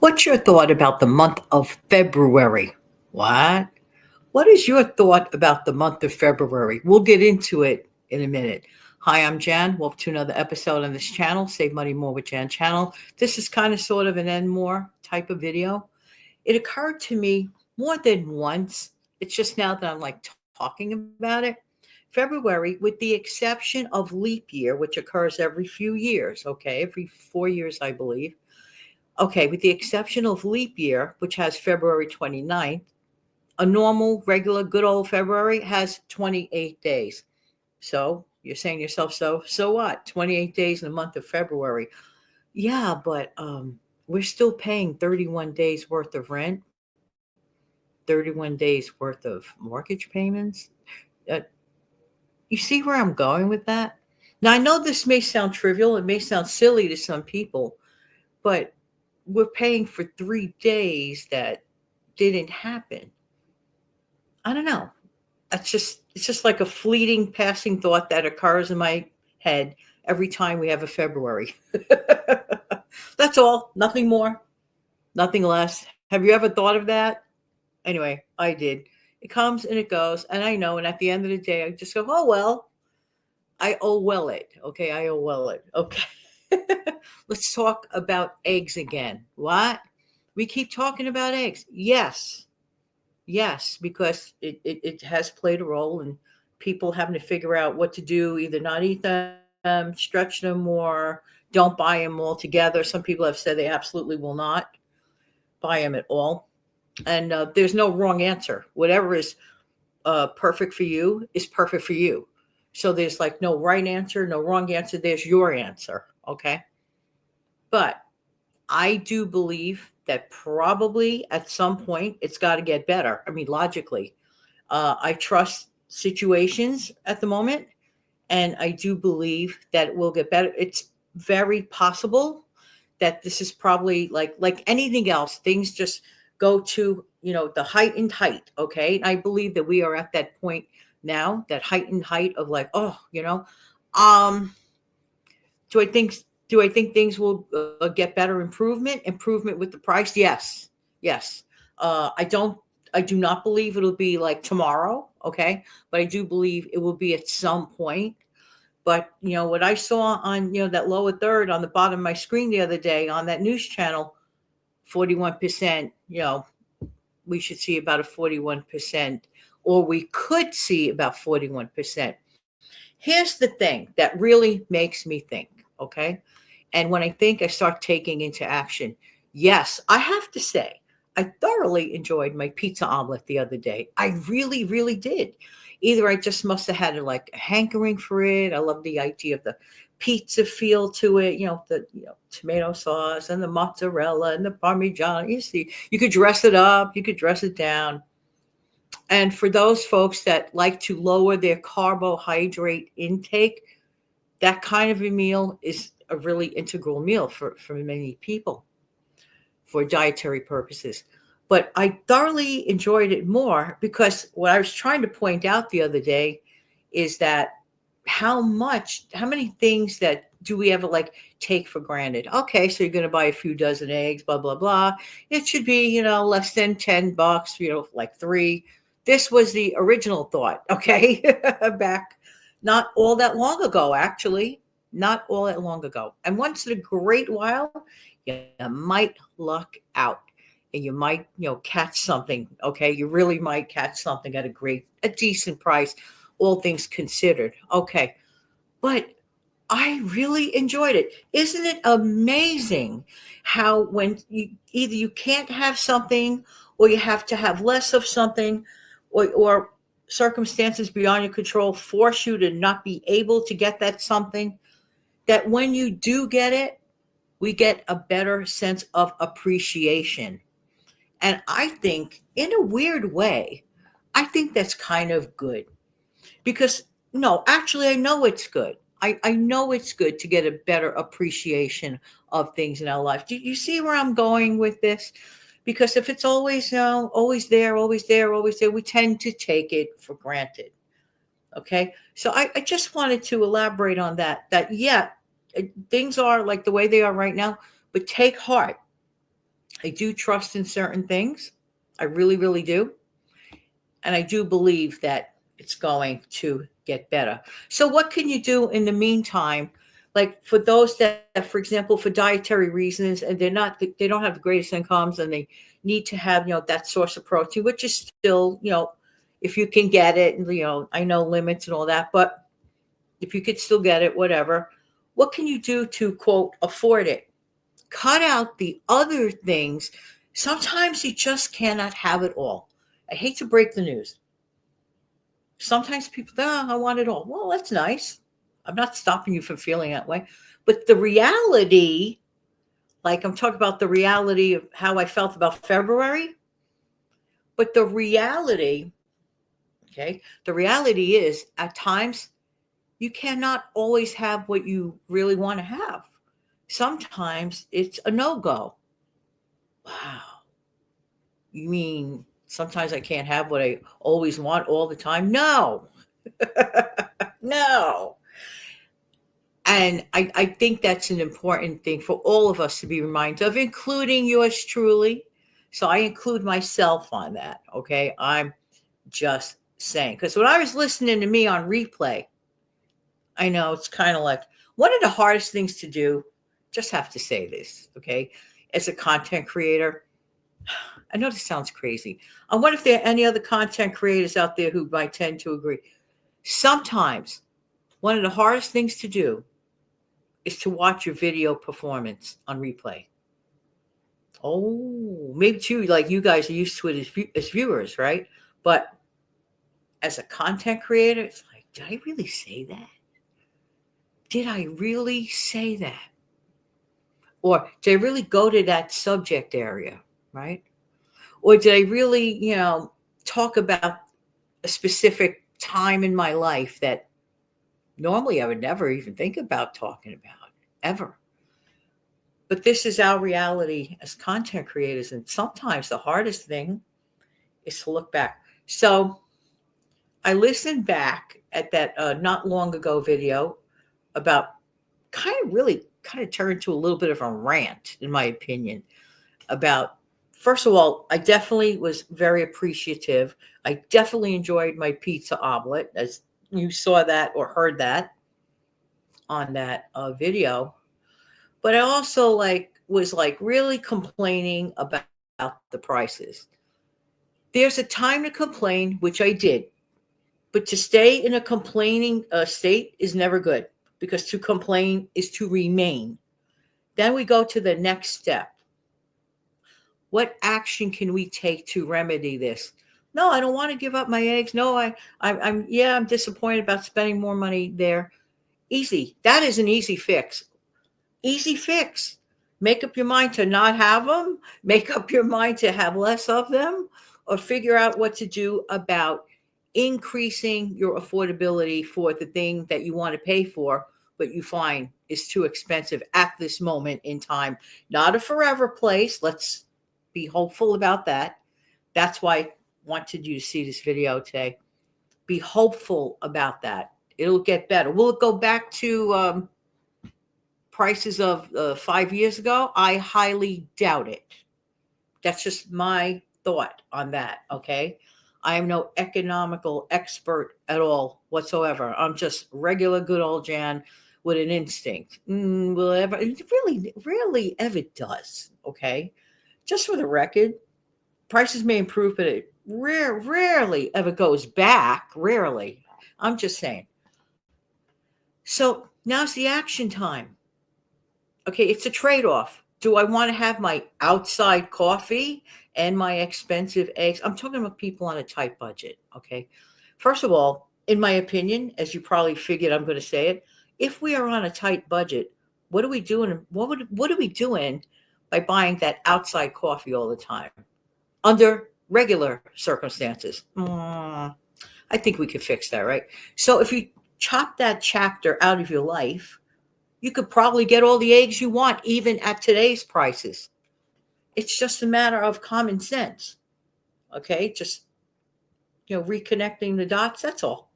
What's your thought about the month of February? What? What is your thought about the month of February? We'll get into it in a minute. Hi, I'm Jan. Welcome to another episode on this channel, Save Money More with Jan channel. This is kind of sort of an end more type of video. It occurred to me more than once. It's just now that I'm like talking about it. February, with the exception of leap year, which occurs every few years, okay, every 4 years, I believe. Okay, with the exception of leap year, which has February 29th, a normal, regular, good old February has 28 days. So you're saying to yourself, so what? 28 days in the month of February. Yeah, but we're still paying 31 days worth of rent, 31 days worth of mortgage payments. Uh, you see where I'm going with that? Now, I know this may sound trivial, it may sound silly to some people, but we're paying for 3 days that didn't happen. I don't know. It's just like a fleeting passing thought that occurs in my head every time we have a February. That's all. Nothing more, nothing less. Have you ever thought of that? Anyway, I did. It comes and it goes, and I know. And at the end of the day, I just go, "Oh well, I owe well it." Okay, I owe well it. Okay. Let's talk about eggs again. What? We keep talking about eggs. Yes, because it has played a role in people having to figure out what to do, either not eat them, stretch them, or don't buy them altogether. Some people have said they absolutely will not buy them at all. And there's no wrong answer. Whatever is perfect for you is perfect for you. So there's like no right answer, no wrong answer. There's your answer. Okay. But I do believe that probably at some point it's got to get better. I mean, logically, I trust situations at the moment, and I do believe that it will get better. It's very possible that this is probably like anything else. Things just go to the heightened height. Okay, and I believe that we are at that point now, that heightened height of like, um, do I think do I think things will get better? Improvement with the price? Yes. I do not believe it'll be like tomorrow. Okay, but I do believe it will be at some point. But what I saw on that lower third on the bottom of my screen the other day on that news channel, 41%. We should see about a 41%, or we could see about 41%. Here's the thing that really makes me think, okay? And when I think, I start taking into action. Yes, I have to say, I thoroughly enjoyed my pizza omelet the other day. I really, really did. Either I just must have had like a hankering for it. I love the idea of the pizza feel to it, the tomato sauce and the mozzarella and the parmigiano. You see, you could dress it up, you could dress it down. And for those folks that like to lower their carbohydrate intake, that kind of a meal is a really integral meal for many people for dietary purposes. But I thoroughly enjoyed it more because what I was trying to point out the other day is that how many things that do we ever like take for granted? Okay, so you're going to buy a few dozen eggs, blah, blah, blah. It should be, less than $10, like three. This was the original thought, okay, back not all that long ago, actually, not all that long ago. And once in a great while, you might luck out and you might, catch something, okay? You really might catch something at a decent price, all things considered. Okay. But I really enjoyed it. Isn't it amazing how when you can't have something or you have to have less of something or circumstances beyond your control force you to not be able to get that something, that when you do get it, we get a better sense of appreciation. And I think in a weird way, I think that's kind of good because no, actually, I know it's good. I know it's good to get a better appreciation of things in our life. Do you see where I'm going with this? Because if it's always, always there, always there, always there, we tend to take it for granted. Okay. So I just wanted to elaborate on that, yeah, things are like the way they are right now, but take heart. I do trust in certain things. I really, really do. And I do believe that it's going to get better. So, what can you do in the meantime? Like for those that, for example, for dietary reasons, and they don't have the greatest incomes, and they need to have that source of protein, which is still if you can get it, and I know limits and all that, but if you could still get it, whatever. What can you do to quote afford it? Cut out the other things. Sometimes you just cannot have it all. I hate to break the news. Sometimes people think, oh, I want it all. Well, that's nice. I'm not stopping you from feeling that way. But the reality, like I'm talking about the reality of how I felt about February, but the reality, okay, the reality is at times you cannot always have what you really want to have. Sometimes it's a no go. Wow. You mean sometimes I can't have what I always want all the time? No, no. And I think that's an important thing for all of us to be reminded of, including yours truly. So I include myself on that. Okay. I'm just saying, because when I was listening to me on replay, I know it's kind of like one of the hardest things to do. Just have to say this. Okay. As a content creator, I know this sounds crazy. I wonder if there are any other content creators out there who might tend to agree. Sometimes one of the hardest things to do is to watch your video performance on replay. Oh, maybe too, like you guys are used to it as viewers, right? But as a content creator, it's like, did I really say that? Did I really say that? Or did I really go to that subject area, right? Or did I really, talk about a specific time in my life that normally I would never even think about talking about, ever? But this is our reality as content creators. And sometimes the hardest thing is to look back. So I listened back at that not long ago video about kind of turned to a little bit of a rant, in my opinion, about, first of all, I definitely was very appreciative. I definitely enjoyed my pizza omelet, as you saw that or heard that on that video. But I also was really complaining about the prices. There's a time to complain, which I did, but to stay in a complaining state is never good, because to complain is to remain. Then we go to the next step. What action can we take to remedy this? No, I don't want to give up my eggs. No, I'm disappointed about spending more money there. Easy. That is an easy fix. Easy fix. Make up your mind to not have them. Make up your mind to have less of them, or figure out what to do about increasing your affordability for the thing that you want to pay for, but you find is too expensive at this moment in time. Not a forever place. Let's be hopeful about that. That's why I wanted you to see this video today. Be hopeful about that. It'll get better. Will it go back to prices of 5 years ago? I highly doubt it. That's just my thought on that. Okay. I am no economical expert at all whatsoever. I'm just regular good old Jan with an instinct. Will it ever? It really, rarely ever does. Okay. Just for the record, prices may improve, but it rarely ever goes back. Rarely. I'm just saying. So now's the action time. Okay, it's a trade-off. Do I want to have my outside coffee and my expensive eggs? I'm talking about people on a tight budget, okay? First of all, in my opinion, as you probably figured I'm going to say it, if we are on a tight budget, what are we doing? What are we doing by buying that outside coffee all the time under regular circumstances? I think we could fix that, right? So if you chop that chapter out of your life, you could probably get all the eggs you want, even at today's prices. It's just a matter of common sense. Okay. Just, reconnecting the dots. That's all.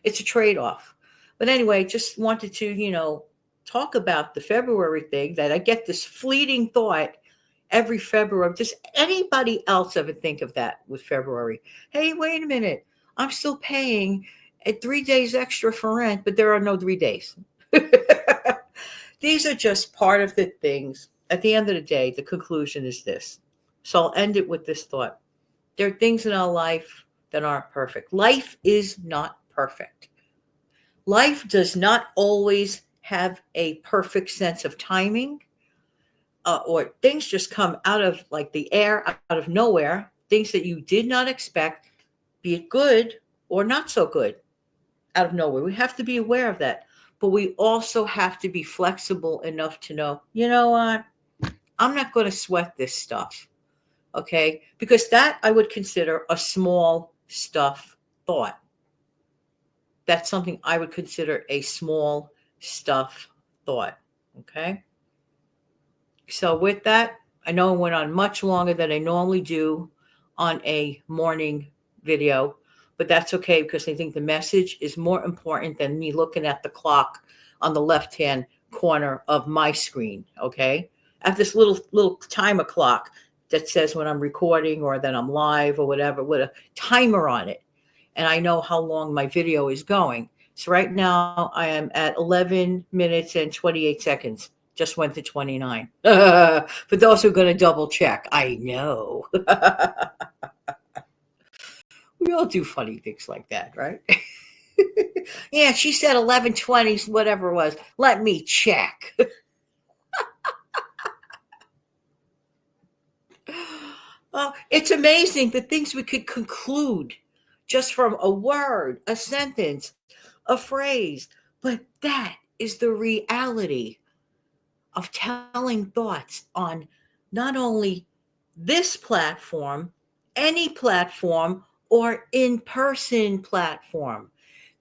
It's a trade-off. But anyway, just wanted to, talk about the February thing, that I get this fleeting thought. every February. Does anybody else ever think of that with February? Hey, wait a minute. I'm still paying at 3 days extra for rent, but there are no 3 days. These are just part of the things. At the end of the day, the conclusion is this. So I'll end it with this thought. There are things in our life that aren't perfect. Life is not perfect. Life does not always have a perfect sense of timing, or things just come out of like the air, out of nowhere, things that you did not expect, be it good or not so good, out of nowhere. We have to be aware of that. But we also have to be flexible enough to know, you know what? I'm not going to sweat this stuff. Okay. Because that I would consider a small stuff thought. That's something I would consider a small stuff thought. Okay. So with that, I know it went on much longer than I normally do on a morning video, but that's okay because I think the message is more important than me looking at the clock on the left-hand corner of my screen. Okay. I have this little timer clock that says when I'm recording or that I'm live or whatever with a timer on it. And I know how long my video is going. So right now I am at 11 minutes and 28 seconds. Just went to 29. For those who are going to double check, I know. We all do funny things like that, right? Yeah, she said 11:20, whatever it was. Let me check. Well, it's amazing the things we could conclude just from a word, a sentence, a phrase. But that is the reality of telling thoughts on not only this platform, any platform, or in person platform.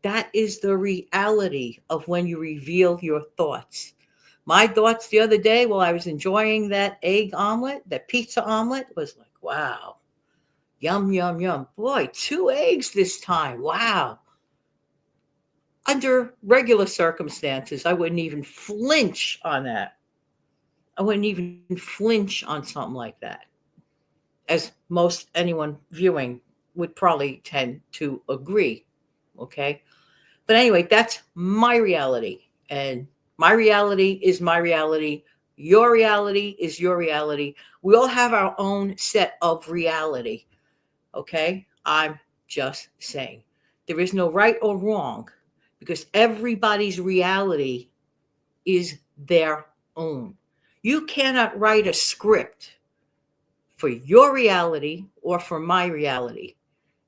That is the reality of when you reveal your thoughts. My thoughts the other day while I was enjoying that egg omelet, that pizza omelet, was like, wow, yum, yum, yum. Boy, 2 eggs this time. Wow. Under regular circumstances, I wouldn't even flinch on that. I wouldn't even flinch on something like that, as most anyone viewing would probably tend to agree. Okay. But anyway, that's my reality. And my reality is my reality. Your reality is your reality. We all have our own set of reality. Okay. I'm just saying there is no right or wrong because everybody's reality is their own. You cannot write a script for your reality or for my reality.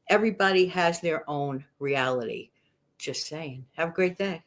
Everybody has their own reality. Just saying. Have a great day.